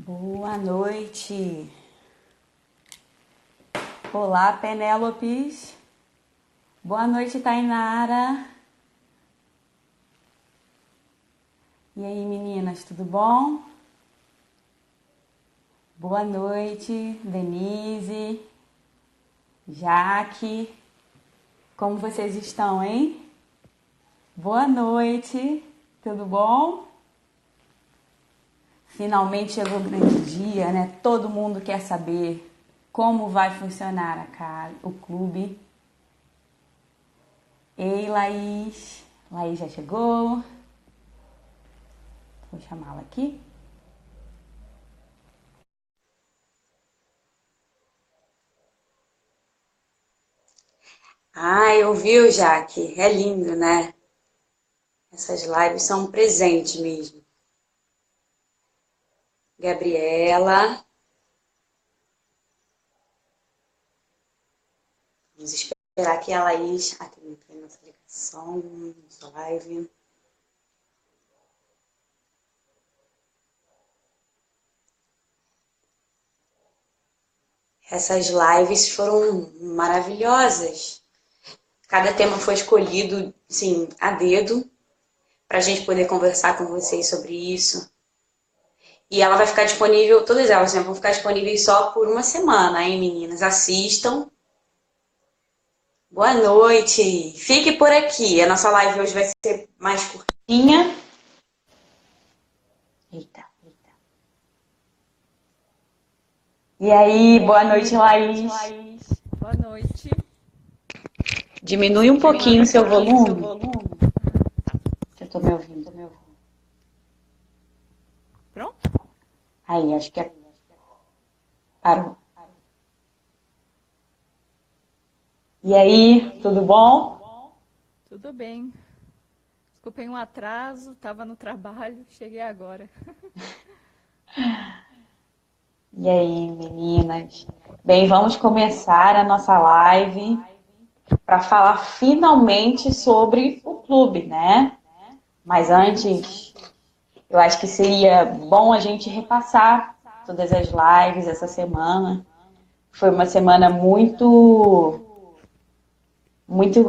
Boa noite. Olá, Penélopes. Boa noite, Tainara. E aí, meninas, tudo bom? Boa noite, Denise, Jaque. Como vocês estão, hein? Boa noite, tudo bom? Finalmente chegou o grande dia, né? Todo mundo quer saber como vai funcionar o clube. Ei, Laís. Laís já chegou. Vou chamá-la aqui. Ah, eu vi, Jaque. É lindo, né? Essas lives são um presente mesmo. Gabriela. Vamos esperar que a Laís atenda a nossa ligação, nossa live. Essas lives foram maravilhosas. Cada tema foi escolhido, sim, a dedo, para a gente poder conversar com vocês sobre isso. E ela vai ficar disponível, todas elas, né, vão ficar disponíveis só por uma semana, hein, meninas? Assistam. Boa noite. Fique por aqui. A nossa live hoje vai ser mais curtinha. Eita. E aí, boa noite, Laís. Boa noite. Diminui um pouquinho o seu volume. Eu tô me ouvindo. Pronto? Aí, acho que parou. E aí, tudo bom? Tudo bem. Desculpem um atraso, estava no trabalho, cheguei agora. E aí, meninas? Bem, vamos começar a nossa live para falar finalmente sobre o clube, né? Mas antes, eu acho que seria bom a gente repassar todas as lives essa semana. Foi uma semana muito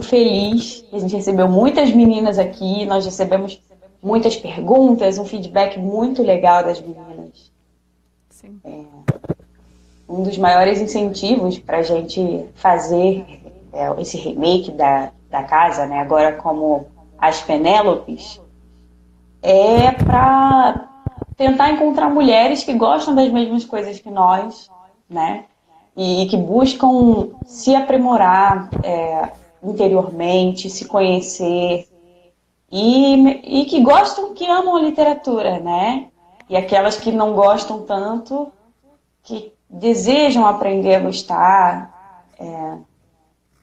feliz. A gente recebeu muitas meninas aqui, nós recebemos muitas perguntas, um feedback muito legal das meninas. Sim. Um dos maiores incentivos para a gente fazer esse remake da casa, né, agora como as Penélopes, é para tentar encontrar mulheres que gostam das mesmas coisas que nós, né, e que buscam se aprimorar interiormente, se conhecer e que gostam, que amam a literatura, né? E aquelas que não gostam tanto, que desejam aprender a gostar,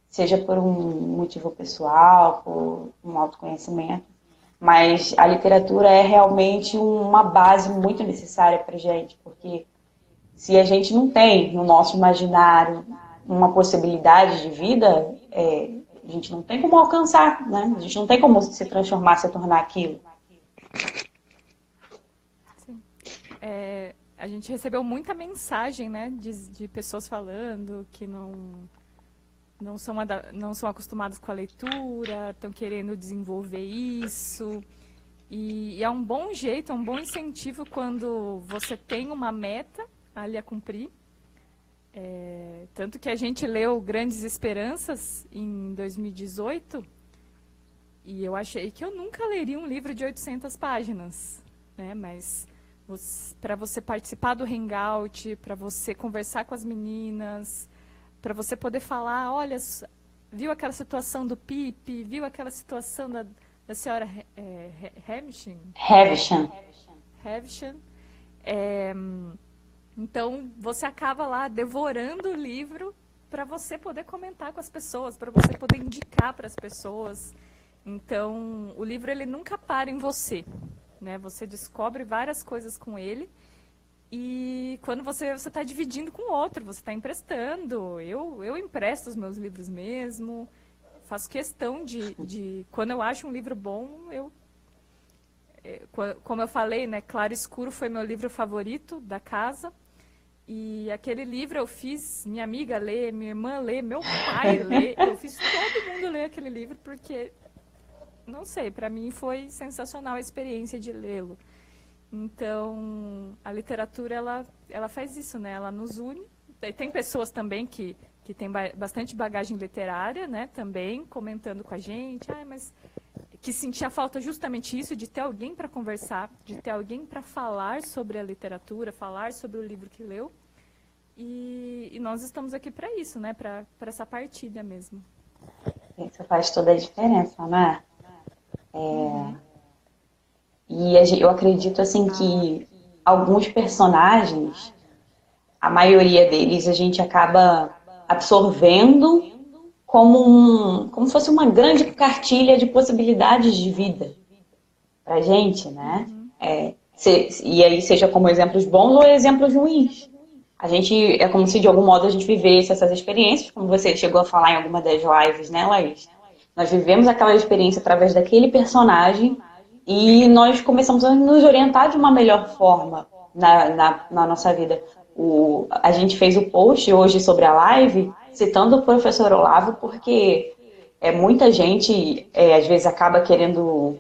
seja por um motivo pessoal, por um autoconhecimento. Mas a literatura é realmente uma base muito necessária para a gente, porque se a gente não tem no nosso imaginário uma possibilidade de vida, a gente não tem como alcançar, né? A gente não tem como se transformar, se tornar aquilo. Sim. A gente recebeu muita mensagem, né, de pessoas falando que não são acostumadas com a leitura, estão querendo desenvolver isso. E é um bom jeito, é um bom incentivo quando você tem uma meta ali a cumprir. Tanto que a gente leu Grandes Esperanças em 2018 e eu achei que eu nunca leria um livro de 800 páginas, né? Mas para você participar do Hangout, para você conversar com as meninas, para você poder falar, olha, viu aquela situação do Pipe, viu aquela situação da senhora Havisham. Então, você acaba lá devorando o livro para você poder comentar com as pessoas, para você poder indicar para as pessoas. Então, o livro ele nunca para em você, né? Você descobre várias coisas com ele e quando você está dividindo com outro, você está emprestando. Eu empresto os meus livros mesmo, faço questão de quando eu acho um livro bom, como eu falei, né, Claro Escuro foi meu livro favorito da casa. E aquele livro eu fiz minha amiga ler, minha irmã ler, meu pai ler. Eu fiz todo mundo ler aquele livro porque, não sei, para mim foi sensacional a experiência de lê-lo. Então, a literatura, ela faz isso, né? Ela nos une. Tem pessoas também que têm bastante bagagem literária, né? Também comentando com a gente. Mas que sentia falta justamente isso, de ter alguém para conversar, de ter alguém para falar sobre a literatura, falar sobre o livro que leu. E nós estamos aqui para isso, né? Para essa partilha mesmo. Isso faz toda a diferença, né? E eu acredito, assim, que alguns personagens, a maioria deles, a gente acaba absorvendo como se fosse uma grande cartilha de possibilidades de vida pra gente, né? E aí seja como exemplos bons ou exemplos ruins. A gente, é como se de algum modo a gente vivesse essas experiências, como você chegou a falar em alguma das lives, né, Laís? Nós vivemos aquela experiência através daquele personagem e nós começamos a nos orientar de uma melhor forma na nossa vida. A gente fez o post hoje sobre a live citando o professor Olavo porque muita gente às vezes acaba querendo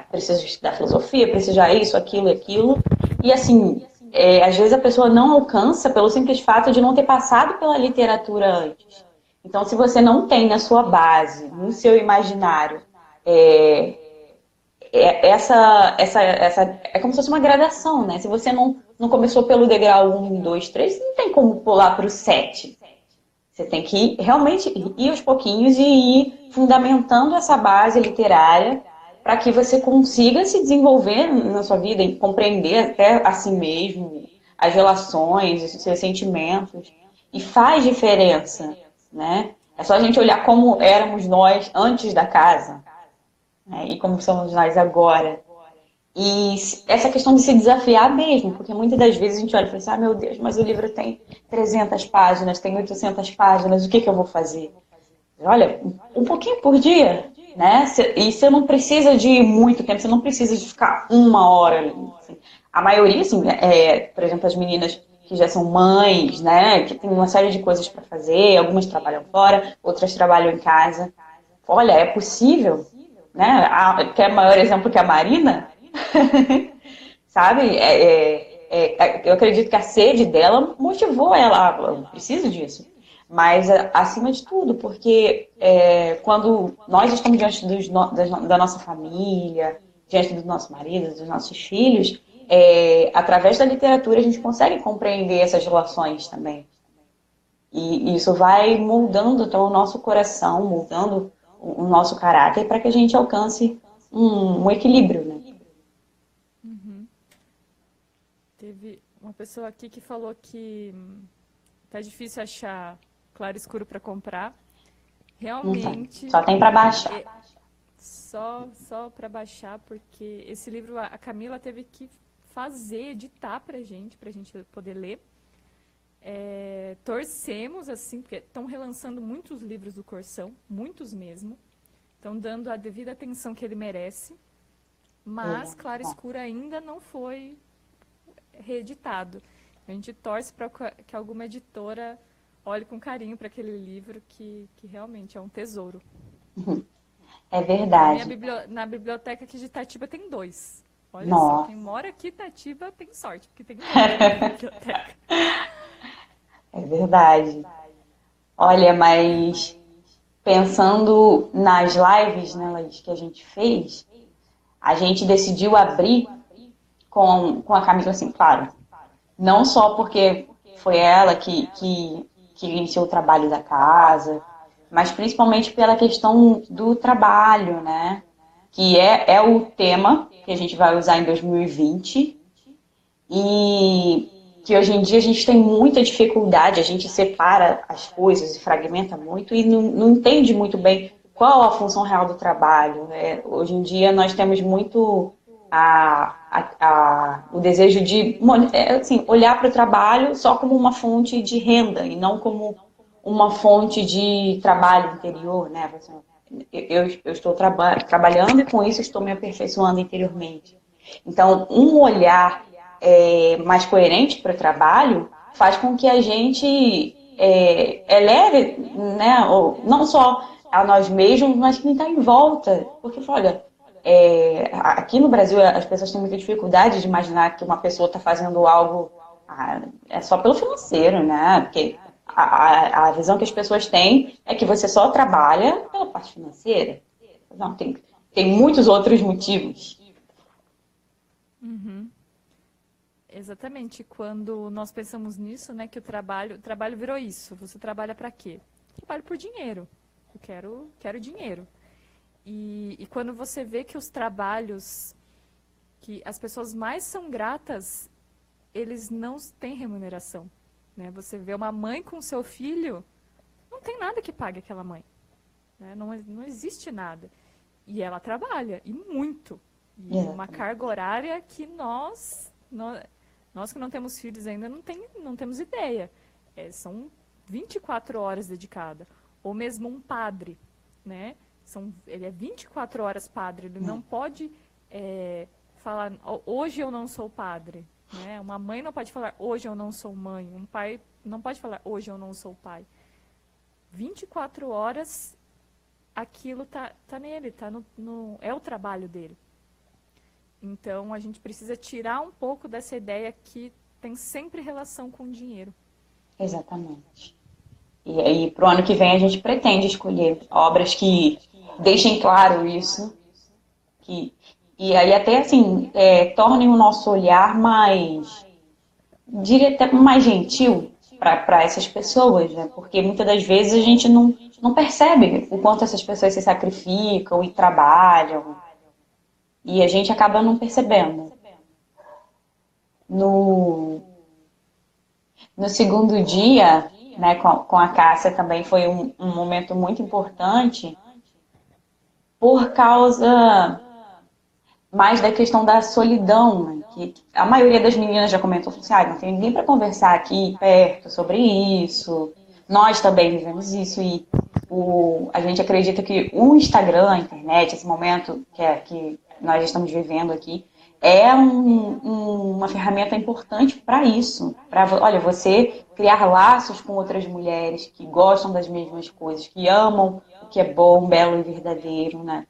preciso estudar filosofia, preciso já isso, aquilo e aquilo. E assim, às vezes a pessoa não alcança pelo simples fato de não ter passado pela literatura antes. Então, se você não tem na sua base, no seu imaginário, é como se fosse uma gradação, né? Se você não começou pelo degrau 1, 2, 3, não tem como pular para o 7. Você tem que realmente ir aos pouquinhos e ir fundamentando essa base literária para que você consiga se desenvolver na sua vida e compreender até a si mesmo, as relações, os seus sentimentos. E faz diferença, né? É só a gente olhar como éramos nós antes da casa, né? E como somos nós agora. E essa questão de se desafiar mesmo, porque muitas das vezes a gente olha e fala assim, meu Deus, mas o livro tem 300 páginas, tem 800 páginas, o que eu vou fazer? Olha, um pouquinho por dia, né? E você não precisa de muito tempo, você não precisa de ficar 1 hora ali. Assim. A maioria, assim, por exemplo, as meninas que já são mães, né? Que tem uma série de coisas para fazer, algumas trabalham fora, outras trabalham em casa. Olha, é possível, né? Quer maior exemplo que a Marina? Sabe? Eu acredito que a sede dela motivou ela, eu preciso disso. Mas, acima de tudo, porque quando nós estamos diante da nossa família, diante do nosso marido, dos nossos filhos, através da literatura a gente consegue compreender essas relações também. E isso vai moldando então, o nosso coração, moldando o nosso caráter para que a gente alcance um equilíbrio, né? Teve uma pessoa aqui que falou que tá difícil achar Claro Escuro para comprar. Realmente. Só tem para baixar. Só para baixar, porque esse livro a Camila teve que editar pra gente poder ler. Torcemos, assim, porque estão relançando muitos livros do Corsão, muitos mesmo. Estão dando a devida atenção que ele merece. Mas Claro Escuro ainda não foi reeditado. A gente torce para que alguma editora olhe com carinho para aquele livro que realmente é um tesouro. É verdade. Na biblioteca aqui de Itatiba tem 2. Olha Nossa. Só, quem mora aqui em Itatiba tem sorte, porque tem 2 na biblioteca. É verdade. Olha, mas pensando nas lives, né, Laís, que a gente fez, a gente decidiu abrir com a Camila, assim, claro, não só porque foi ela que iniciou o trabalho da casa, mas principalmente pela questão do trabalho, né? Que é o tema que a gente vai usar em 2020 e que hoje em dia a gente tem muita dificuldade, a gente separa as coisas e fragmenta muito e não entende muito bem qual a função real do trabalho. Hoje em dia nós temos muito o desejo de assim, olhar para o trabalho só como uma fonte de renda e não como uma fonte de trabalho interior, né? Eu estou trabalhando e com isso estou me aperfeiçoando interiormente. Então, um olhar mais coerente para o trabalho faz com que a gente eleve, né, não só a nós mesmos, mas quem está em volta. Porque, olha, aqui no Brasil as pessoas têm muita dificuldade de imaginar que uma pessoa está fazendo algo só pelo financeiro, né? Porque a visão que as pessoas têm é que você só trabalha pela parte financeira. Não, tem muitos outros motivos. Uhum. Exatamente. Quando nós pensamos nisso, né, que o trabalho virou isso. Você trabalha para quê? Trabalho por dinheiro. Eu quero dinheiro. E quando você vê que os trabalhos que as pessoas mais são gratas, eles não têm remuneração, né? Você vê uma mãe com seu filho, não tem nada que pague aquela mãe, né? Não existe nada. E ela trabalha, e muito. E uma carga horária que nós que não temos filhos ainda não temos ideia. São 24 horas dedicadas. Ou mesmo um padre, né? Ele é 24 horas padre, ele não pode falar, hoje eu não sou padre. Né? Uma mãe não pode falar, hoje eu não sou mãe. Um pai não pode falar, hoje eu não sou pai. 24 horas, aquilo tá nele, é o trabalho dele. Então, a gente precisa tirar um pouco dessa ideia que tem sempre relação com o dinheiro. Exatamente. E aí, para o ano que vem, a gente pretende escolher obras que deixem claro isso, e aí até assim, tornem o nosso olhar mais, diria até mais gentil para essas pessoas, né? Porque muitas das vezes a gente não percebe o quanto essas pessoas se sacrificam e trabalham, e a gente acaba não percebendo. No segundo dia, né, com a Cássia também foi um momento muito importante por causa mais da questão da solidão, né? Que a maioria das meninas já comentou assim, não tem ninguém para conversar aqui perto sobre isso. Nós também vivemos isso e a gente acredita que o Instagram, a internet, esse momento que nós estamos vivendo aqui, é uma ferramenta importante para isso. Olha, você criar laços com outras mulheres que gostam das mesmas coisas, que amam o que é bom, belo e verdadeiro, né?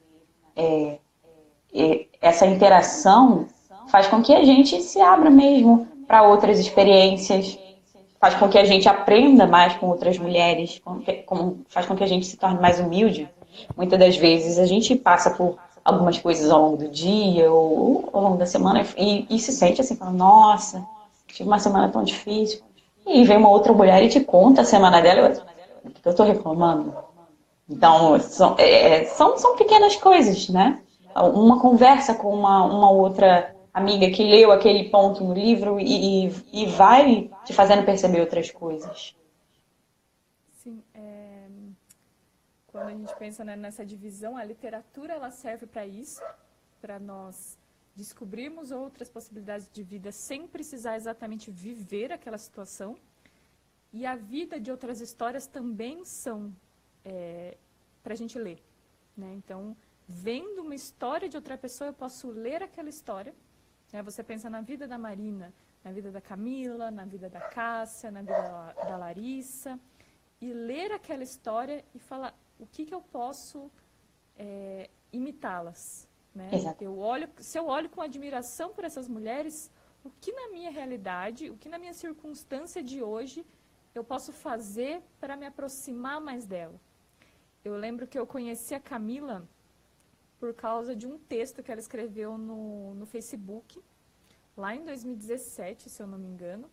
Essa interação faz com que a gente se abra mesmo para outras experiências, faz com que a gente aprenda mais com outras mulheres, faz com que a gente se torne mais humilde. Muitas das vezes a gente passa por algumas coisas ao longo do dia ou ao longo da semana e se sente assim, fala, nossa, tive uma semana tão difícil. E vem uma outra mulher e te conta a semana dela, o que eu estou reclamando? Então, são pequenas coisas, né? Uma conversa com uma outra amiga que leu aquele ponto no livro e vai te fazendo perceber outras coisas. Sim, quando a gente pensa, né, nessa divisão, a literatura ela serve para isso, para nós descobrirmos outras possibilidades de vida sem precisar exatamente viver aquela situação. E a vida de outras histórias também são para a gente ler, né? Então, vendo uma história de outra pessoa, eu posso ler aquela história. Né? Você pensa na vida da Marina, na vida da Camila, na vida da Cássia, na vida da Larissa, e ler aquela história e falar o que eu posso imitá-las. Né? Se eu olho com admiração por essas mulheres, o que na minha realidade, o que na minha circunstância de hoje, eu posso fazer para me aproximar mais dela. Eu lembro que eu conheci a Camila por causa de um texto que ela escreveu no Facebook, lá em 2017, se eu não me engano,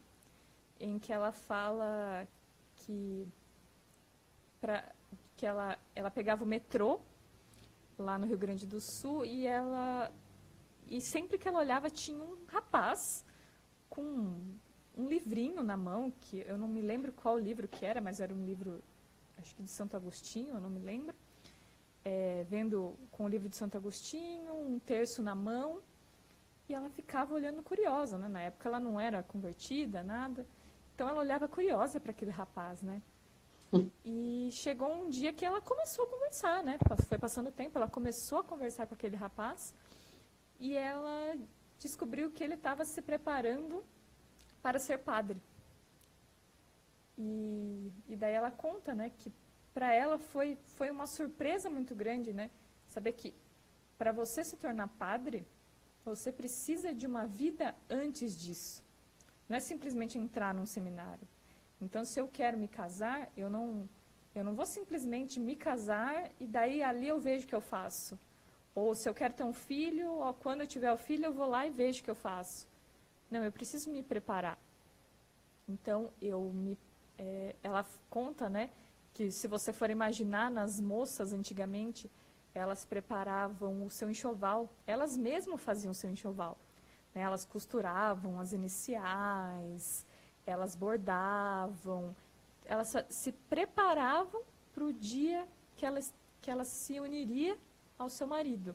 em que ela fala que ela pegava o metrô lá no Rio Grande do Sul e sempre que ela olhava tinha um rapaz com um livrinho na mão, que eu não me lembro qual livro que era, mas era um livro, acho que de Santo Agostinho, eu não me lembro, vendo com o livro de Santo Agostinho, um terço na mão, e ela ficava olhando curiosa, né? Na época ela não era convertida, nada, então ela olhava curiosa para aquele rapaz, né? E chegou um dia que ela começou a conversar, né? Foi passando o tempo, ela começou a conversar com aquele rapaz, e ela descobriu que ele estava se preparando para ser padre. E daí ela conta, né, que para ela foi uma surpresa muito grande, né, saber que para você se tornar padre, você precisa de uma vida antes disso. Não é simplesmente entrar num seminário. Então, se eu quero me casar, eu não vou simplesmente me casar e daí ali eu vejo o que eu faço. Ou se eu quero ter um filho, ou quando eu tiver o filho, eu vou lá e vejo o que eu faço. Não, eu preciso me preparar. Então, ela conta, né, que se você for imaginar nas moças antigamente, elas preparavam o seu enxoval, elas mesmas faziam o seu enxoval. Né? Elas costuravam as iniciais, elas bordavam, elas se preparavam para o dia que ela se uniria ao seu marido.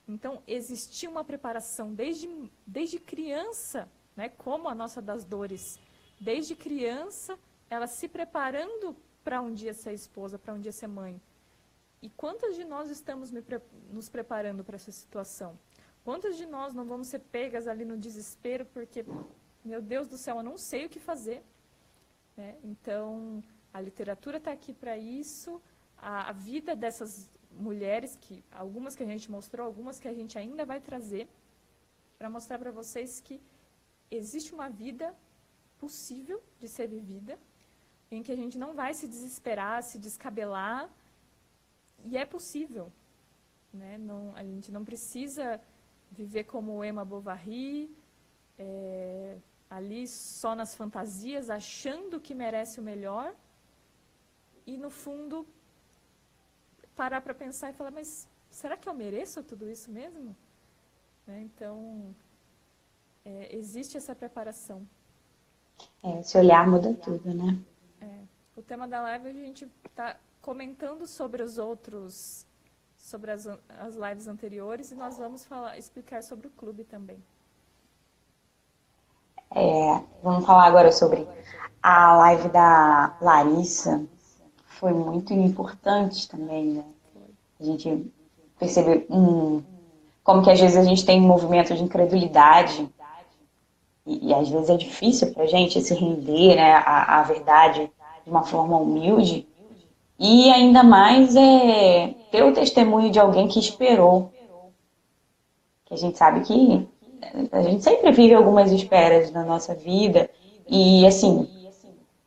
Então, existia uma preparação desde criança, né, como a nossa das dores, desde criança, ela se preparando para um dia ser esposa, para um dia ser mãe. E quantas de nós estamos nos preparando para essa situação? Quantas de nós não vamos ser pegas ali no desespero porque, meu Deus do céu, eu não sei o que fazer? Né? Então, a literatura está aqui para isso, a vida dessas mulheres, algumas que a gente mostrou, algumas que a gente ainda vai trazer, para mostrar para vocês que existe uma vida possível de ser vivida, em que a gente não vai se desesperar, se descabelar, e é possível. Né? A gente não precisa viver como Emma Bovary, ali só nas fantasias, achando que merece o melhor, e no fundo parar para pensar e falar, mas será que eu mereço tudo isso mesmo? Né? Então, existe essa preparação. Esse olhar muda tudo, né? O tema da live a gente está comentando sobre os outros, sobre as lives anteriores, e nós vamos explicar sobre o clube também. Vamos falar agora sobre a live da Larissa. Foi muito importante também, né? A gente percebeu como que às vezes a gente tem um movimento de incredulidade e às vezes é difícil para a gente se render, né, à verdade de uma forma humilde. E ainda mais ter o testemunho de alguém que esperou. Que a gente sabe que a gente sempre vive algumas esperas na nossa vida. E, assim,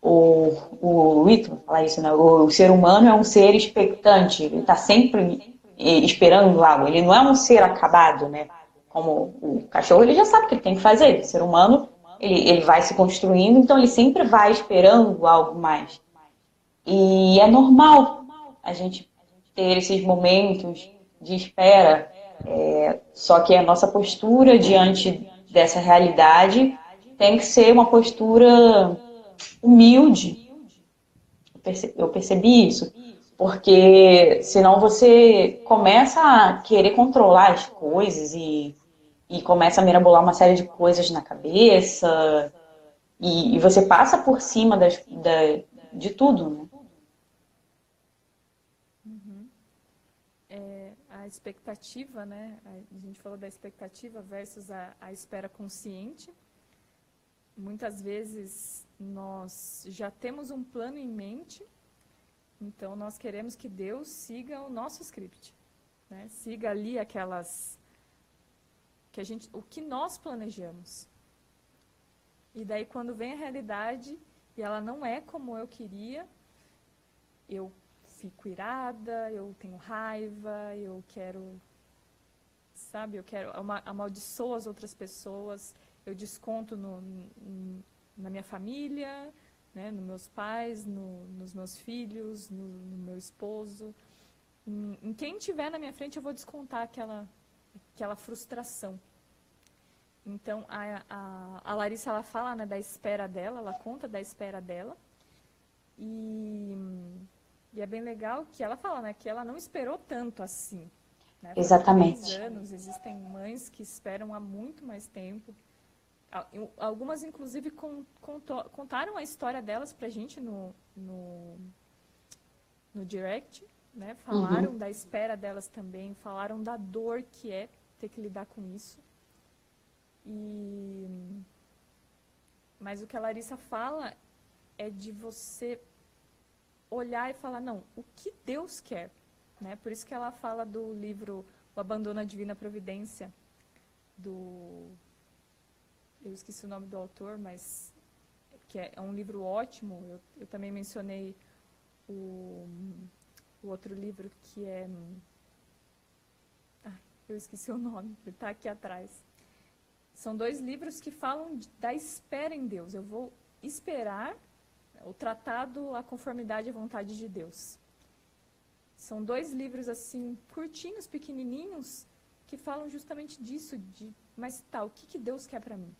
o Whitman fala isso, né? O ser humano é um ser expectante. Ele está sempre esperando algo. Ele não é um ser acabado, né? Como o cachorro, ele já sabe o que ele tem que fazer. O ser humano, ele vai se construindo, então ele sempre vai esperando algo mais. E é normal a gente ter esses momentos de espera, só que a nossa postura diante dessa realidade tem que ser uma postura humilde. Eu percebi isso, porque senão você começa a querer controlar as coisas e começa a mirabolar uma série de coisas na cabeça e você passa por cima de tudo, né? A expectativa, né? A gente falou da expectativa versus a espera consciente. Muitas vezes nós já temos um plano em mente, então nós queremos que Deus siga o nosso script, né? Siga ali o que nós planejamos. E daí quando vem a realidade e ela não é como eu queria, eu fico irada, eu tenho raiva, eu quero amaldiçoar as outras pessoas, eu desconto na minha família, né, nos meus pais, nos meus filhos, no meu esposo. Em quem tiver na minha frente eu vou descontar aquela frustração. Então, a Larissa, ela fala, né, da espera dela, ela conta da espera dela. E é bem legal que ela fala, né, que ela não esperou tanto assim. Né? Exatamente. 3 anos, existem mães que esperam há muito mais tempo. Algumas, inclusive, contaram a história delas pra gente no direct, né? Falaram da espera delas também, falaram da dor que é ter que lidar com isso. Mas o que a Larissa fala é de você olhar e falar, não, o que Deus quer? Né? Por isso que ela fala do livro O Abandono à Divina Providência, eu esqueci o nome do autor, mas que é um livro ótimo. Eu também mencionei o outro livro que é... eu esqueci o nome, ele está aqui atrás. São 2 livros que falam da espera em Deus. Eu vou esperar o Tratado à Conformidade à Vontade de Deus. São 2 livros assim, curtinhos, pequenininhos, que falam justamente disso, mas o que Deus quer para mim?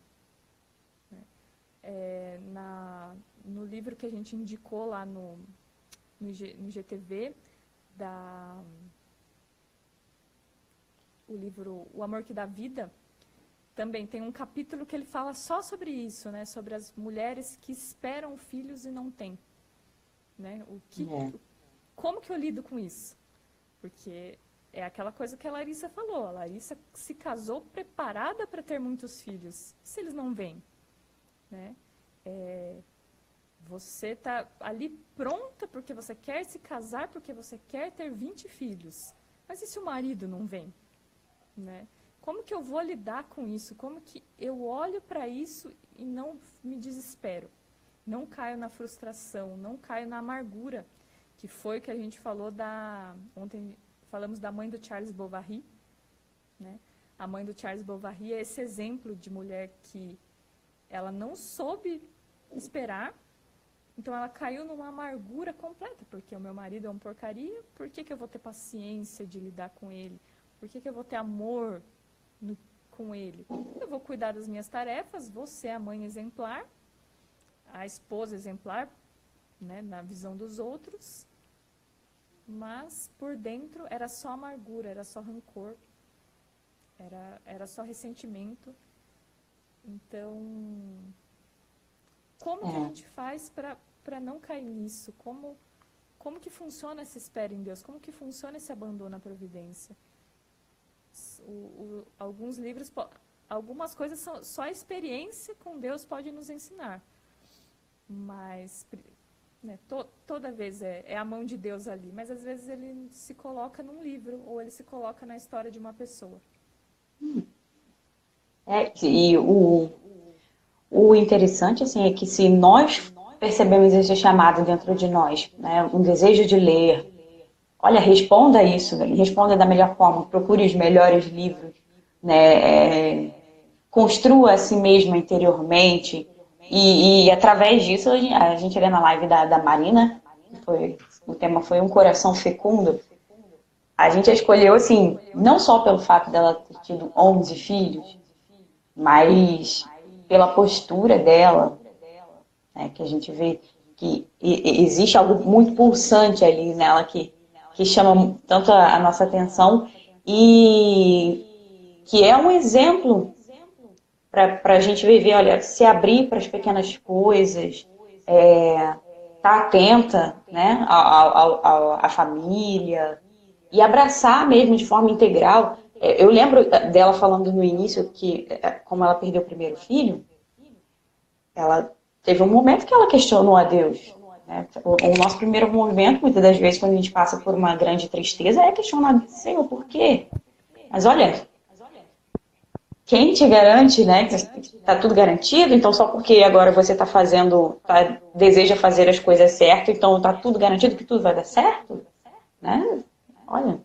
No livro que a gente indicou lá no GTV, o livro O Amor que Dá Vida, também tem um capítulo que ele fala só sobre isso, né? Sobre as mulheres que esperam filhos e não têm. Né? Como que eu lido com isso? Porque é aquela coisa que a Larissa falou. A Larissa se casou preparada para ter muitos filhos. E se eles não vêm? Né? Você está ali pronta porque você quer se casar, porque você quer ter 20 filhos. Mas e se o marido não vem? Né? Como que eu vou lidar com isso? Como que eu olho para isso e não me desespero? Não caio na frustração, não caio na amargura, que foi o que a gente falou ontem falamos da mãe do Charles Bovary, né? A mãe do Charles Bovary é esse exemplo de mulher que ela não soube esperar, então ela caiu numa amargura completa, porque o meu marido é uma porcaria, por que eu vou ter paciência de lidar com ele? Por que eu vou ter amor com ele? Eu vou cuidar das minhas tarefas, vou ser a mãe exemplar, a esposa exemplar, né, na visão dos outros, mas por dentro era só amargura, era só rancor, era só ressentimento. Então, como que a gente faz para não cair nisso? Como que funciona essa espera em Deus? Como que funciona esse abandono à providência? Alguns livros, algumas coisas só a experiência com Deus pode nos ensinar. Mas, né, toda vez é a mão de Deus ali, mas às vezes ele se coloca num livro, ou ele se coloca na história de uma pessoa. E o interessante assim, é que se nós percebemos esse chamado dentro de nós, né, um desejo de ler, olha, responda isso, responda da melhor forma, procure os melhores livros, né, construa a si mesma interiormente, e através disso, a gente lê na live da Marina, o tema foi Um Coração Fecundo, a gente a escolheu, assim, não só pelo fato dela ter tido 11 filhos, mas pela postura dela, né, que a gente vê que existe algo muito pulsante ali nela que chama tanto a nossa atenção e que é um exemplo para a gente viver, olha, se abrir para as pequenas coisas, estar atenta, né, à família e abraçar mesmo de forma integral. Eu lembro dela falando no início que, como ela perdeu o primeiro filho, ela teve um momento que ela questionou a Deus. Né? O nosso primeiro movimento, muitas das vezes, quando a gente passa por uma grande tristeza, é questionar, Senhor, por quê? Mas olha, quem te garante, né, que está tudo garantido, então só porque agora você está deseja fazer as coisas certas, então está tudo garantido que tudo vai dar certo? Né? Olha,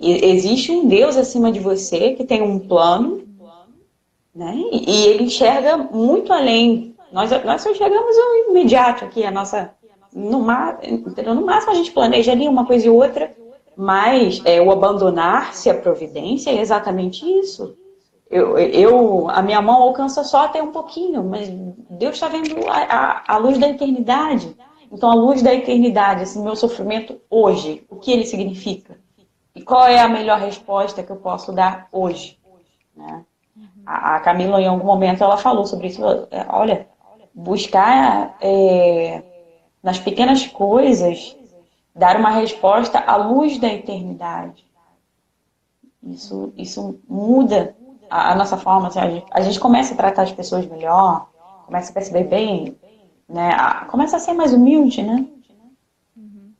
existe um Deus acima de você que tem um plano, né, e ele enxerga muito além. Nós só enxergamos o imediato aqui, no máximo a gente planeja ali uma coisa e outra, mas o abandonar-se à providência é exatamente isso. A minha mão alcança só até um pouquinho, mas Deus está vendo a luz da eternidade. Então, a luz da eternidade, esse meu sofrimento hoje, o que ele significa? E qual é a melhor resposta que eu posso dar hoje? Né? A Camila, em algum momento, ela falou sobre isso. Olha, buscar nas pequenas coisas, dar uma resposta à luz da eternidade. Isso muda a nossa forma, assim, a gente começa a tratar as pessoas melhor, começa a perceber bem, né? Começa a ser mais humilde, né? Uhum.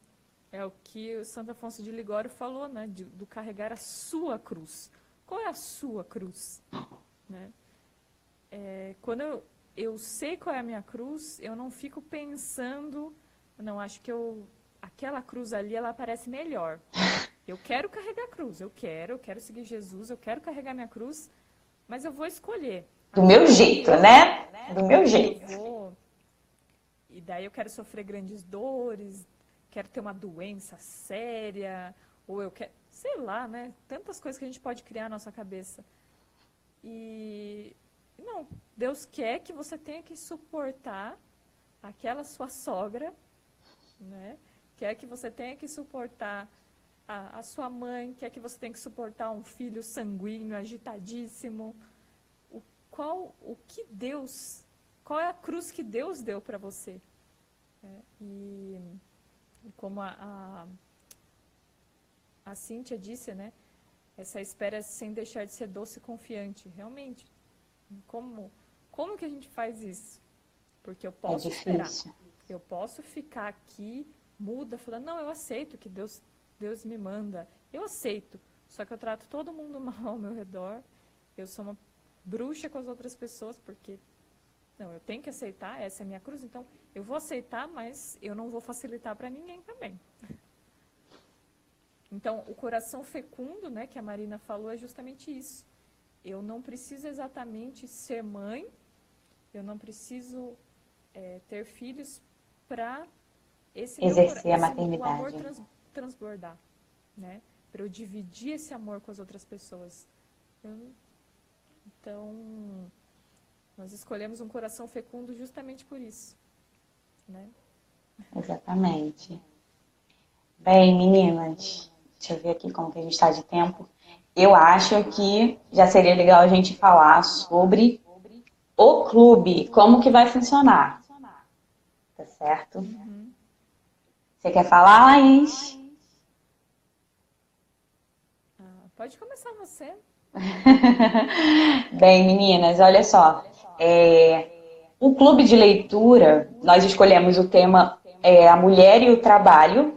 É o que o Santo Afonso de Ligório falou, né? Do carregar a sua cruz. Qual é a sua cruz? Né? Quando eu sei qual é a minha cruz, eu não fico pensando, não, acho que aquela cruz ali, ela parece melhor. Eu quero carregar a cruz, eu quero seguir Jesus, eu quero carregar minha cruz, mas eu vou escolher. Do meu jeito, né? Do meu jeito. E daí eu quero sofrer grandes dores, quero ter uma doença séria, ou eu quero, sei lá, né? Tantas coisas que a gente pode criar na nossa cabeça. E não, Deus quer que você tenha que suportar aquela sua sogra, né? Quer que você tenha que suportar a sua mãe, quer que você tenha que suportar um filho sanguíneo, agitadíssimo. Qual é a cruz que Deus deu para você? E como a Cíntia disse, né? Essa espera sem deixar de ser doce e confiante. Realmente, como que a gente faz isso? Porque eu posso esperar. Eu posso ficar aqui muda, falando, não, eu aceito que Deus me manda. Eu aceito. Só que eu trato todo mundo mal ao meu redor. Eu sou uma bruxa com as outras pessoas, porque não, eu tenho que aceitar, essa é a minha cruz, então eu vou aceitar, mas eu não vou facilitar para ninguém também. Então, o coração fecundo, né, que a Marina falou, é justamente isso. Eu não preciso exatamente ser mãe, eu não preciso ter filhos para exercer a maternidade. O amor transbordar, né? Para eu dividir esse amor com as outras pessoas. Então, nós escolhemos um coração fecundo justamente por isso, né? Exatamente. Bem, meninas, deixa eu ver aqui como que a gente está de tempo. Eu acho que já seria legal a gente falar sobre o clube, como que vai funcionar. Tá certo? Uhum. Você quer falar, Laís? Pode começar você. Bem, meninas, olha só. O clube de leitura, nós escolhemos o tema A Mulher e o Trabalho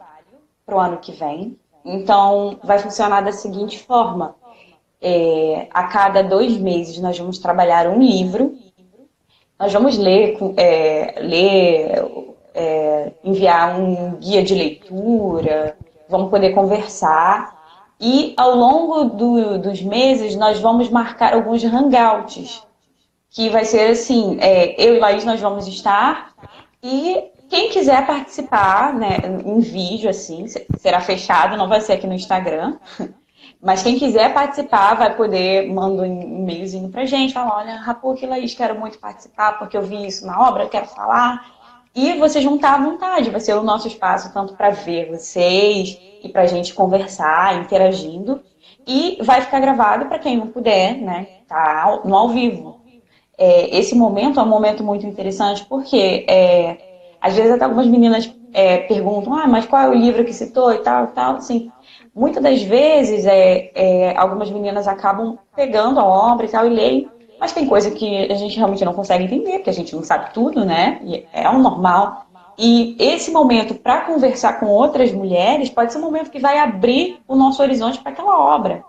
para o ano que vem. Então, vai funcionar da seguinte forma. A cada 2 meses, nós vamos trabalhar um livro. Nós vamos enviar um guia de leitura, vamos poder conversar. E, ao longo dos meses, nós vamos marcar alguns hangouts, que vai ser assim, eu e Laís nós vamos estar, e quem quiser participar, né, em vídeo, assim, será fechado, não vai ser aqui no Instagram, mas quem quiser participar vai poder mandar um e-mailzinho pra gente, falar, olha, Rapuca e Laís, quero muito participar, porque eu vi isso na obra, eu quero falar. E vocês vão estar à vontade, vai ser o nosso espaço tanto para ver vocês e para a gente conversar, interagindo. E vai ficar gravado para quem não puder, né? Tá no ao vivo. Esse momento é um momento muito interessante porque às vezes até algumas meninas perguntam, mas qual é o livro que citou e tal, assim. Muitas das vezes algumas meninas acabam pegando a obra e tal e leem. Mas tem coisa que a gente realmente não consegue entender, porque a gente não sabe tudo, né? E é o normal. E esse momento para conversar com outras mulheres pode ser um momento que vai abrir o nosso horizonte para aquela obra,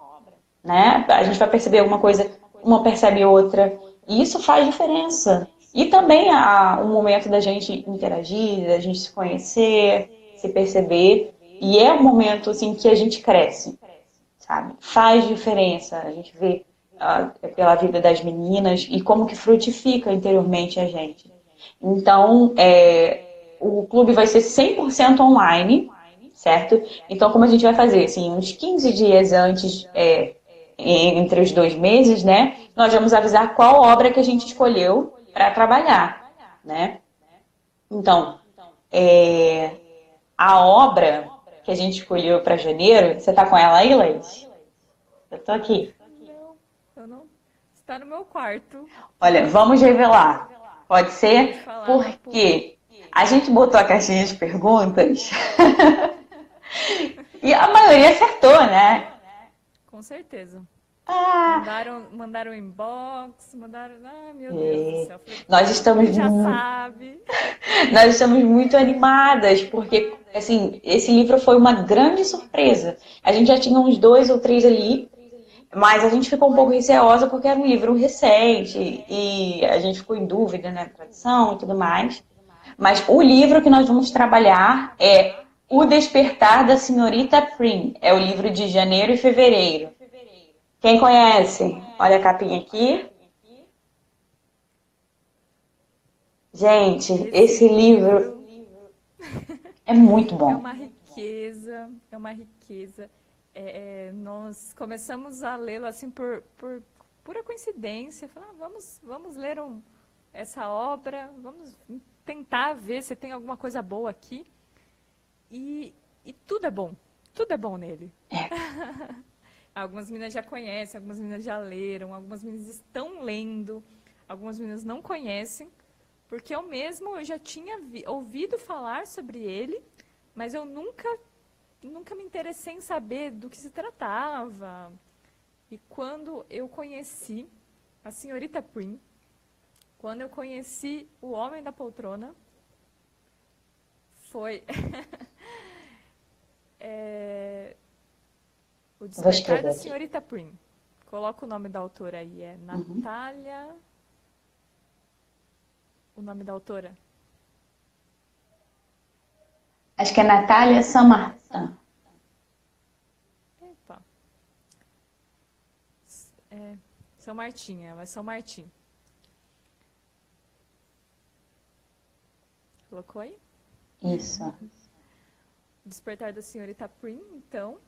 né? A gente vai perceber alguma coisa, uma percebe outra. E isso faz diferença. E também há um momento da gente interagir, da gente se conhecer, se perceber. E é um momento assim, que a gente cresce, sabe? Faz diferença. A gente vê pela vida das meninas e como que frutifica interiormente a gente. Então, o clube vai ser 100% online, certo? Então, como a gente vai fazer? Assim, uns 15 dias antes, entre os 2 meses, né? Nós vamos avisar qual obra que a gente escolheu para trabalhar, né? Então, a obra que a gente escolheu para janeiro, você tá com ela aí, Laís? Eu tô aqui. Está no meu quarto. Olha, vamos revelar. Pode ser? Porque a gente botou a caixinha de perguntas e a maioria acertou, né? Com certeza. Ah, Mandaram inbox, mandaram. Ah, meu Deus do é. céu. Falei, Nós todo estamos, mundo já sabe. nós estamos muito animadas, porque, assim, esse livro foi uma grande surpresa. A gente já tinha uns dois ou três ali, mas a gente ficou um pouco receosa porque era um livro recente e a gente ficou em dúvida na tradução e tudo mais. Mas o livro que nós vamos trabalhar é O Despertar da Senhorita Prim. É o livro de janeiro e fevereiro. Quem conhece? Olha a capinha aqui. Gente, Esse esse livro livro é muito é bom. uma riqueza, é uma riqueza. Nós começamos a lê-lo assim por pura coincidência. Falar, vamos ler essa obra, vamos tentar ver se tem alguma coisa boa aqui. E tudo é bom nele. Algumas meninas já conhecem, algumas meninas já leram, algumas meninas estão lendo, algumas meninas não conhecem, porque eu já tinha ouvido falar sobre ele, mas eu nunca me interessei em saber do que se tratava. E quando eu conheci a senhorita Prim, quando eu conheci o Homem da Poltrona, foi O Eu vou Despertar escrever da aqui. Senhorita Prim. Coloca o nome da autora aí, é Uhum. Natália. O nome da autora? Acho que é Natália Samartan. Epa, é São Martim, ela é São Martim. Colocou aí? Isso. O Despertar da Senhorita Prim, então,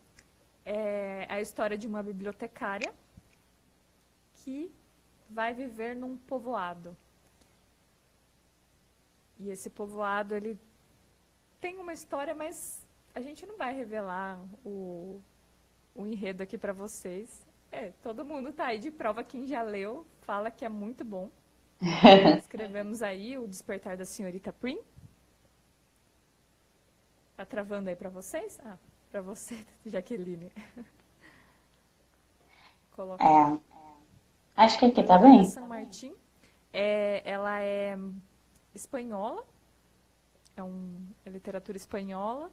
é a história de uma bibliotecária que vai viver num povoado. E esse povoado, ele tem uma história, mas a gente não vai revelar o enredo aqui para vocês. Todo mundo tá aí de prova, quem já leu fala que é muito bom. Escrevemos aí O Despertar da Senhorita Prim. Tá travando aí para vocês? Ah, para você, Jaqueline. Coloca aí. É, acho que aqui tá Natália bem. San Martín. Ela é espanhola, é literatura espanhola,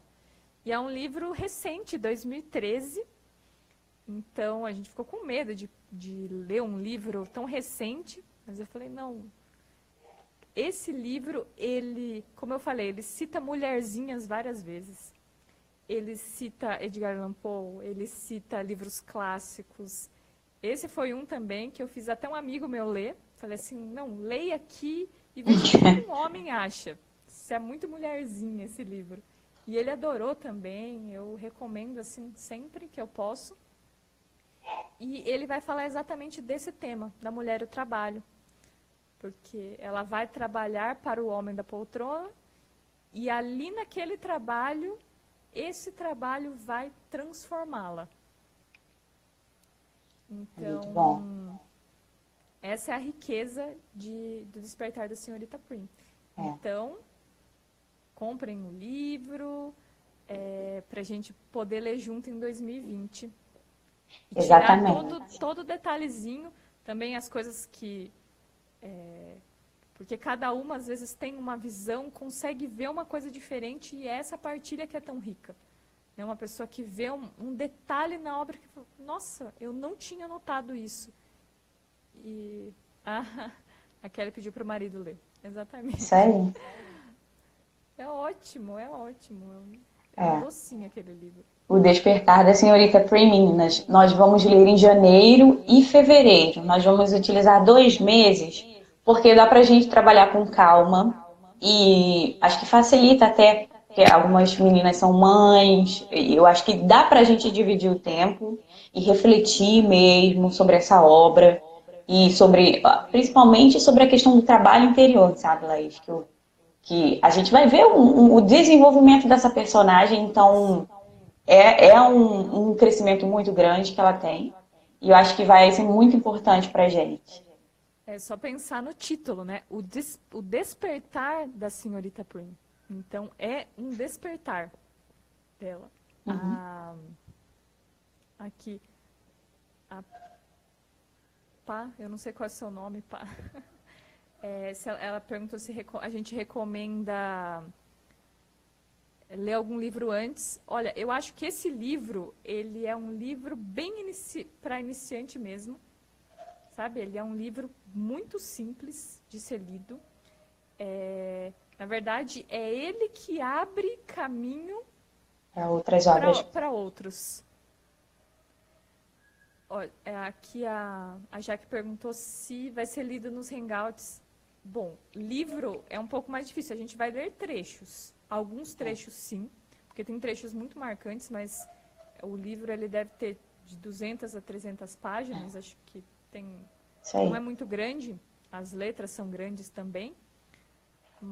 e é um livro recente, 2013. Então a gente ficou com medo de ler um livro tão recente, mas eu falei, não, esse livro, ele, como eu falei, ele cita mulherzinhas várias vezes. Ele cita Edgar Allan Poe, ele cita livros clássicos. Esse foi um também que eu fiz até um amigo meu ler. Falei assim, não, leia aqui e veja o que um homem acha. Se é muito mulherzinha esse livro. E ele adorou também, eu recomendo assim sempre que eu posso. E ele vai falar exatamente desse tema, da mulher e o trabalho. Porque ela vai trabalhar para o homem da poltrona e ali naquele trabalho, esse trabalho vai transformá-la. Muito bom. Então, essa é a riqueza do Despertar da Senhorita Prim. É. Então, comprem o livro para a gente poder ler junto em 2020. E tirar Exatamente. todo detalhezinho, também as coisas que... porque cada uma, às vezes, tem uma visão, consegue ver uma coisa diferente e é essa partilha que é tão rica. É uma pessoa que vê um detalhe na obra que fala, nossa, eu não tinha notado isso. E a Kelly pediu para o marido ler. Exatamente. Isso aí. É ótimo, é ótimo. É um É. docinho aquele livro. O Despertar da Senhorita Prim. Nós vamos ler em janeiro e fevereiro. Nós vamos utilizar 2 meses, porque dá pra gente trabalhar com calma e acho que facilita até, porque algumas meninas são mães, e eu acho que dá pra gente dividir o tempo e refletir mesmo sobre essa obra e sobre, principalmente sobre a questão do trabalho interior, sabe, Laís? Que a gente vai ver o desenvolvimento dessa personagem, então é um crescimento muito grande que ela tem. E eu acho que vai ser muito importante pra gente. É só pensar no título, né? O Despertar da Senhorita Prim. Então, é um despertar dela. Uhum. Aqui, a Pá, eu não sei qual é o seu nome, Pá. Ela perguntou se a gente recomenda ler algum livro antes. Olha, eu acho que esse livro, ele é um livro bem para iniciante mesmo, sabe? Ele é um livro muito simples de ser lido. Na verdade, é ele que abre caminho Para outras obras. para outros. Aqui a Jaque perguntou se vai ser lido nos Hangouts. Bom, livro é um pouco mais difícil. A gente vai ler trechos. Alguns trechos, sim, porque tem trechos muito marcantes, mas o livro ele deve ter de 200 a 300 páginas. Acho que não é muito grande. As letras são grandes também.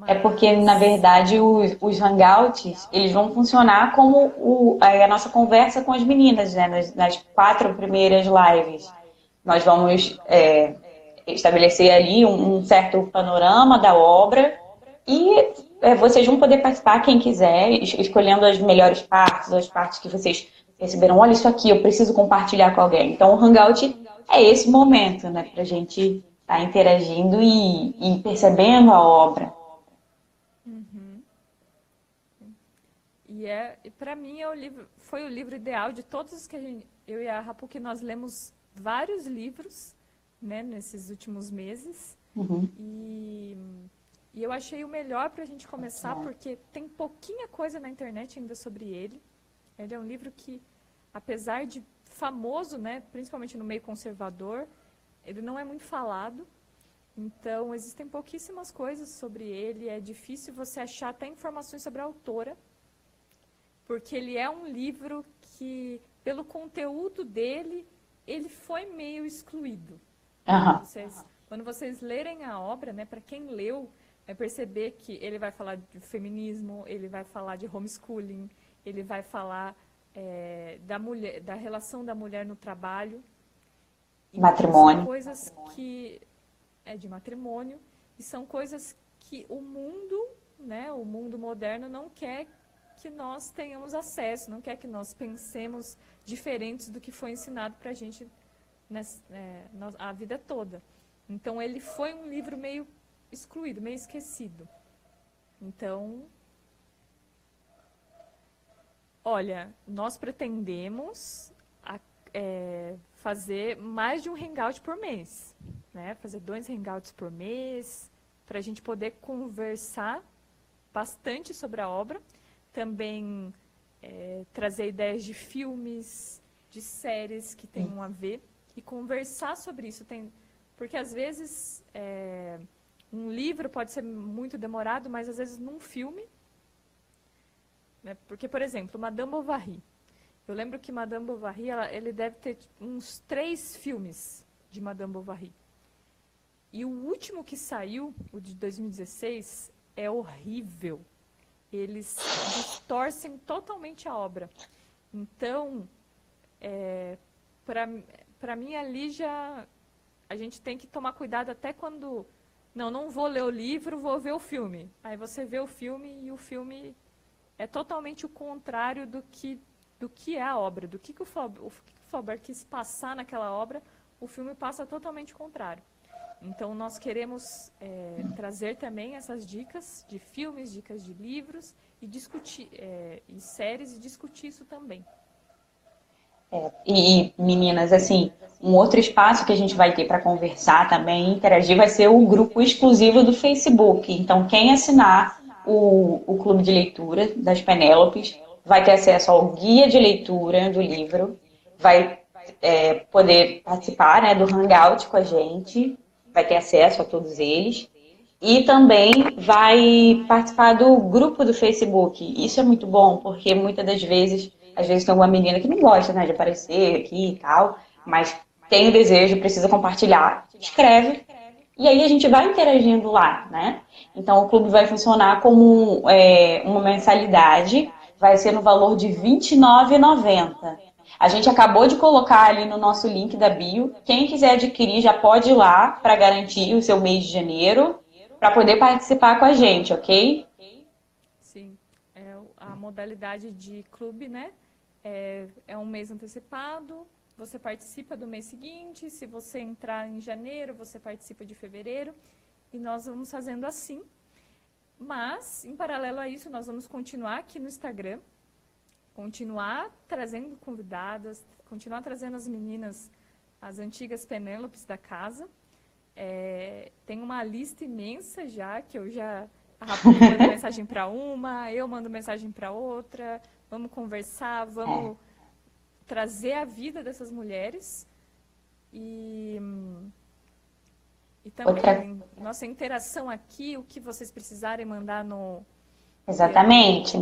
É porque, na verdade, os hangouts, eles vão funcionar como a nossa conversa com as meninas, né? Nas 4 primeiras lives. Nós vamos estabelecer ali um certo panorama da obra e vocês vão poder participar, quem quiser, escolhendo as melhores partes, as partes que vocês perceberam, olha isso aqui, eu preciso compartilhar com alguém. Então, o hangout é esse momento, né? Pra gente estar interagindo e percebendo a obra. E para mim foi o livro ideal de todos os que eu e a Rapu, que nós lemos vários livros, né, nesses últimos meses. E eu achei o melhor para a gente começar, porque tem pouquinha coisa na internet ainda sobre ele. Ele é um livro que, apesar de famoso, né, principalmente no meio conservador, ele não é muito falado. Então, existem pouquíssimas coisas sobre ele. É difícil você achar até informações sobre a autora, porque ele é um livro que, pelo conteúdo dele, ele foi meio excluído. Quando vocês lerem a obra, né, para quem leu, vai perceber que ele vai falar de feminismo, ele vai falar de homeschooling, ele vai falar da relação da mulher no trabalho. Matrimônio. São coisas que de matrimônio, e são coisas que o mundo, né, o mundo moderno não quer que nós tenhamos acesso, não quer que nós pensemos diferentes do que foi ensinado para a gente a vida toda. Então, ele foi um livro meio excluído, meio esquecido. Então, olha, nós pretendemos fazer mais de um hangout por mês, né? Fazer 2 hangouts por mês, para a gente poder conversar bastante sobre a obra. Também trazer ideias de filmes, de séries que tenham a ver e conversar sobre isso. Porque às vezes um livro pode ser muito demorado, mas às vezes num filme, né? Porque, por exemplo, Madame Bovary. Eu lembro que Madame Bovary, ele deve ter uns 3 filmes de Madame Bovary. E o último que saiu, o de 2016, é horrível. Eles distorcem totalmente a obra. Então, para mim, ali a gente tem que tomar cuidado até quando... Não vou ler o livro, vou ver o filme. Aí você vê o filme e o filme é totalmente o contrário do que é a obra. Do que o Flaubert quis passar naquela obra, o filme passa totalmente o contrário. Então, nós queremos trazer também essas dicas de filmes, dicas de livros, e discutir, e séries, e discutir isso também. E, meninas, assim, um outro espaço que a gente vai ter para conversar também, interagir, vai ser o grupo exclusivo do Facebook. Então, quem assinar o Clube de Leitura das Penélopes vai ter acesso ao guia de leitura do livro, vai poder participar, né, do Hangout com a gente, vai ter acesso a todos eles. E também vai participar do grupo do Facebook. Isso é muito bom, porque muitas das vezes, às vezes tem alguma menina que não gosta, né, de aparecer aqui e tal, mas tem o desejo, precisa compartilhar, escreve, e aí a gente vai interagindo lá, né? Então o clube vai funcionar como uma mensalidade, vai ser no valor de R$ 29,90. A gente acabou de colocar ali no nosso link da bio. Quem quiser adquirir já pode ir lá para garantir o seu mês de janeiro, para poder participar com a gente, ok? Sim, a modalidade de clube, né? É um mês antecipado, você participa do mês seguinte. Se você entrar em janeiro, você participa de fevereiro. E nós vamos fazendo assim. Mas, em paralelo a isso, nós vamos continuar aqui no Instagram, continuar trazendo convidadas, continuar trazendo as meninas, as antigas Penélopes da casa. Tem uma lista imensa já, que eu já... A Rapuca manda mensagem para uma, eu mando mensagem para outra, vamos conversar, vamos trazer a vida dessas mulheres. E também, nossa interação aqui, o que vocês precisarem mandar no... Exatamente.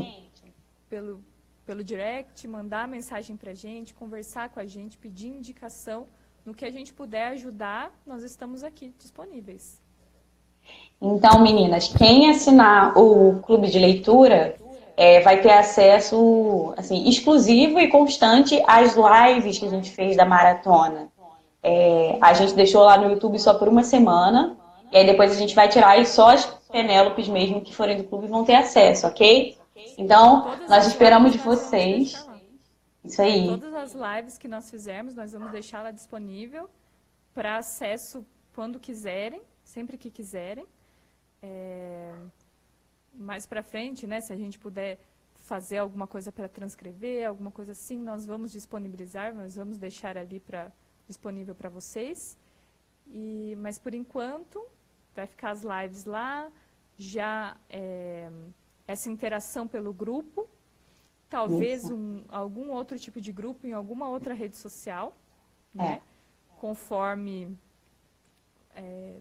Pelo direct, mandar mensagem pra gente, conversar com a gente, pedir indicação. No que a gente puder ajudar, nós estamos aqui disponíveis. Então, meninas, quem assinar o clube de leitura vai ter acesso assim, exclusivo e constante às lives que a gente fez da maratona. A gente deixou lá no YouTube só por uma semana, e aí depois a gente vai tirar e só as Penélopes mesmo que forem do clube vão ter acesso, ok? Então, nós esperamos de vocês. Isso aí. Todas as lives que nós fizermos, nós vamos deixar lá disponível para acesso quando quiserem, sempre que quiserem. Mais para frente, né, se a gente puder fazer alguma coisa para transcrever, alguma coisa assim, nós vamos disponibilizar, nós vamos deixar ali disponível para vocês. Mas, por enquanto, vai ficar as lives lá, já essa interação pelo grupo, talvez algum outro tipo de grupo em alguma outra rede social, né? Conforme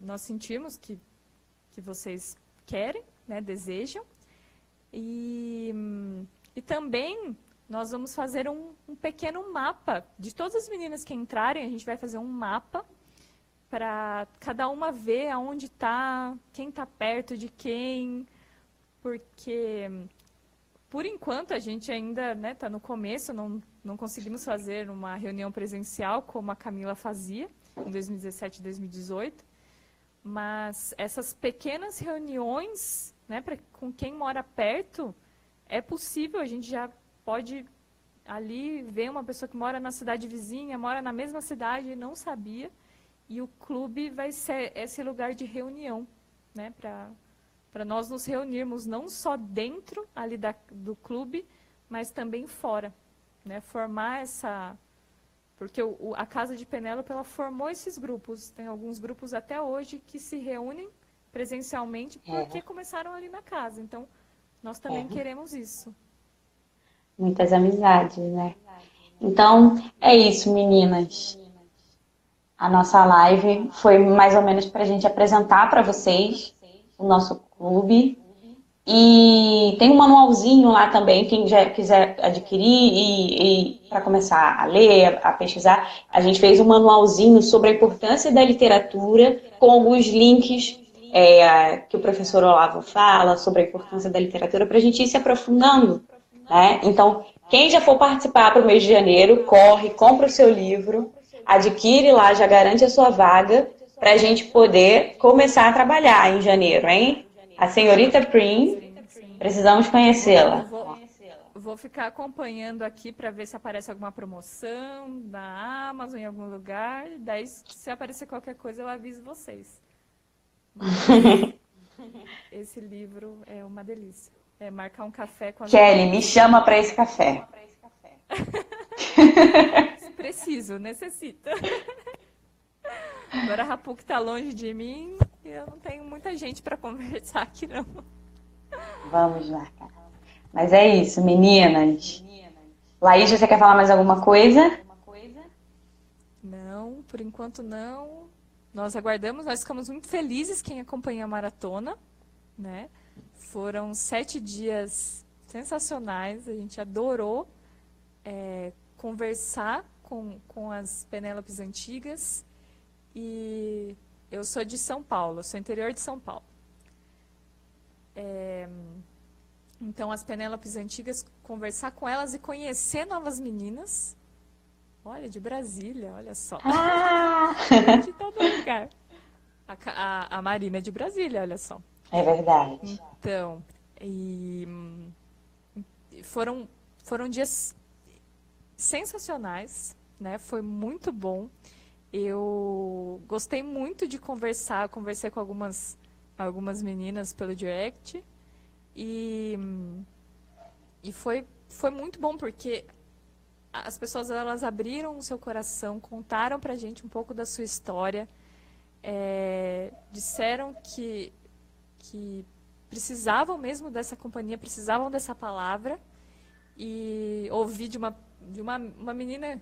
nós sentimos que vocês querem, né, desejam. E também nós vamos fazer um pequeno mapa de todas as meninas que entrarem. A gente vai fazer um mapa para cada uma ver aonde está, quem está perto de quem, porque por enquanto a gente ainda está no começo, não conseguimos fazer uma reunião presencial como a Camila fazia em 2017 e 2018, mas essas pequenas reuniões, né, com quem mora perto, é possível, a gente já pode ali ver uma pessoa que mora na cidade vizinha, mora na mesma cidade e não sabia, e o clube vai ser esse lugar de reunião, né, para nós nos reunirmos não só dentro ali do clube, mas também fora, né, formar essa... Porque a Casa de Penélope, ela formou esses grupos, tem alguns grupos até hoje que se reúnem presencialmente porque começaram ali na casa, então nós também queremos isso. Muitas amizades, né? Então, é isso, meninas. A nossa live foi mais ou menos para a gente apresentar para vocês o nosso clube. E tem um manualzinho lá também, quem já quiser adquirir e para começar a ler, a pesquisar. A gente fez um manualzinho sobre a importância da literatura, com alguns links que o professor Olavo fala sobre a importância da literatura, para a gente ir se aprofundando, né? Então, quem já for participar para o mês de janeiro, corre, compra o seu livro, adquire lá, já garante a sua vaga, para a gente poder começar a trabalhar em janeiro, hein? A senhorita Prim, precisamos conhecê-la. Vou ficar acompanhando aqui para ver se aparece alguma promoção na Amazon, em algum lugar. Daí, se aparecer qualquer coisa, eu aviso vocês. Esse livro é uma delícia. É marcar um café com a Kelly, me chama para esse café. Preciso, necessita. Agora a Rapuca está longe de mim e eu não tenho muita gente para conversar aqui, não. Vamos marcar. Mas é isso, meninas. Laís, você quer falar mais alguma coisa? Não, por enquanto não. Nós aguardamos, nós ficamos muito felizes quem acompanha a maratona, né? Foram 7 dias sensacionais, a gente adorou conversar com as Penélopes antigas. E eu sou de São Paulo, sou interior de São Paulo. Então, as Penélopes antigas, conversar com elas e conhecer novas meninas. Olha, de Brasília, olha só. De todo lugar. A Marina é de Brasília, olha só. É verdade. Então, foram dias sensacionais. né? Foi muito bom. Eu gostei muito de conversar, conversei com algumas meninas pelo direct e, e foi muito bom porque as pessoas elas abriram o seu coração, contaram pra gente um pouco da sua história, disseram que precisavam mesmo dessa companhia, precisavam dessa palavra e ouvi de uma menina,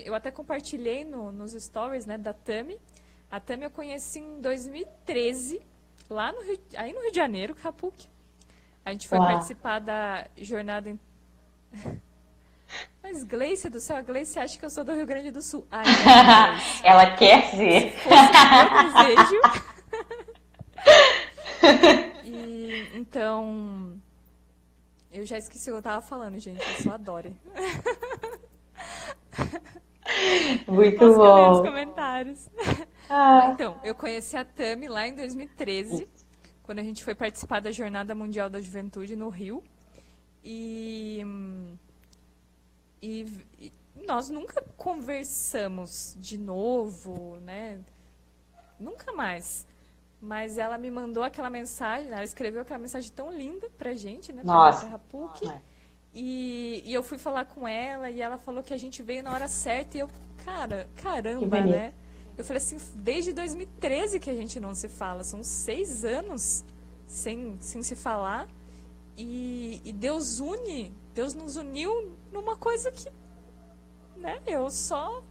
eu até compartilhei nos stories, né, da Tami. A Tami eu conheci em 2013, lá aí no Rio de Janeiro, Capuc. A gente foi participar da jornada em... Mas Gleice do céu, a Gleice acha que eu sou do Rio Grande do Sul. Ai, não, Ela quer ser. Se fosse o meu desejo. E, então, eu já esqueci o que eu tava falando, gente. Eu sou a Dori. Muito Posso ler os bom. comentários. Então, eu conheci a Tami lá em 2013, quando a gente foi participar da Jornada Mundial da Juventude no Rio. E nós nunca conversamos de novo, né? Nunca mais. Mas ela me mandou aquela mensagem, ela escreveu aquela mensagem tão linda pra gente, né? Nossa. Terra PUC. E eu fui falar com ela e ela falou que a gente veio na hora certa e eu, caramba, né? Eu falei assim, desde 2013 que a gente não se fala, são 6 anos sem se falar e Deus nos uniu numa coisa que, né, eu só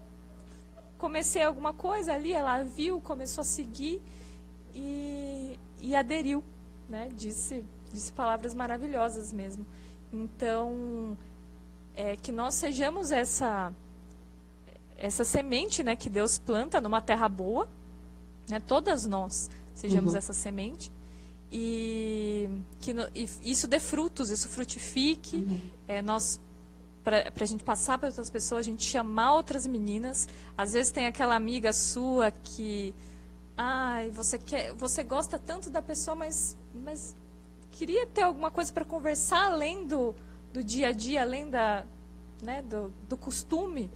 comecei alguma coisa ali, ela viu, começou a seguir e aderiu, né, disse palavras maravilhosas mesmo. Então, que nós sejamos essa semente, né, que Deus planta numa terra boa, né, todas nós sejamos essa semente, e isso dê frutos, isso frutifique, para a gente passar para outras pessoas, a gente chamar outras meninas. Às vezes tem aquela amiga sua que, você gosta tanto da pessoa, mas queria ter alguma coisa para conversar além do dia a dia, além né, do costume.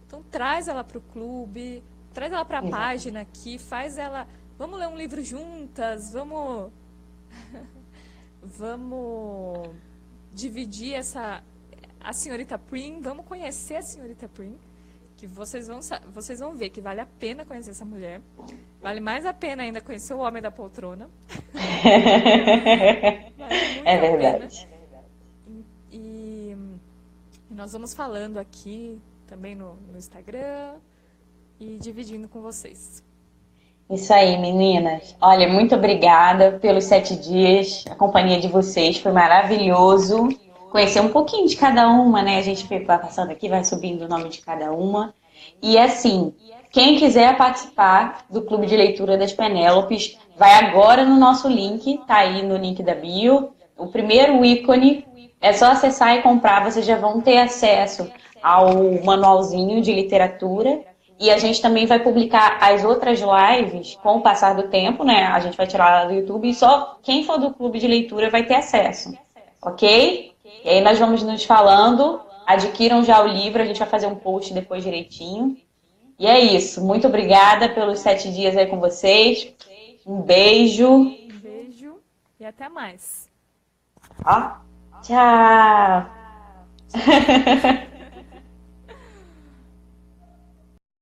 Então traz ela para o clube, traz ela para a página aqui, faz ela... Vamos ler um livro juntas, vamos dividir a senhorita Prim, vamos conhecer a senhorita Prim, que vocês vão ver que vale a pena conhecer essa mulher. Vale mais a pena ainda conhecer o homem da poltrona. É verdade. E nós vamos falando aqui também no Instagram e dividindo com vocês. Isso aí, meninas. Olha, muito obrigada pelos 7 dias. A companhia de vocês foi maravilhoso. Conhecer um pouquinho de cada uma, né? A gente vai passando aqui, vai subindo o nome de cada uma. E assim, quem quiser participar do Clube de Leitura das Penélopes, vai agora no nosso link, tá aí no link da bio. O primeiro ícone, é só acessar e comprar, vocês já vão ter acesso ao manualzinho de literatura. E a gente também vai publicar as outras lives com o passar do tempo, né? A gente vai tirar lá do YouTube e só quem for do Clube de Leitura vai ter acesso, ok? E aí nós vamos nos falando, adquiram já o livro, a gente vai fazer um post depois direitinho. E é isso, muito obrigada pelos 7 dias aí com vocês. Um beijo. Um beijo e até mais. Ó, tchau.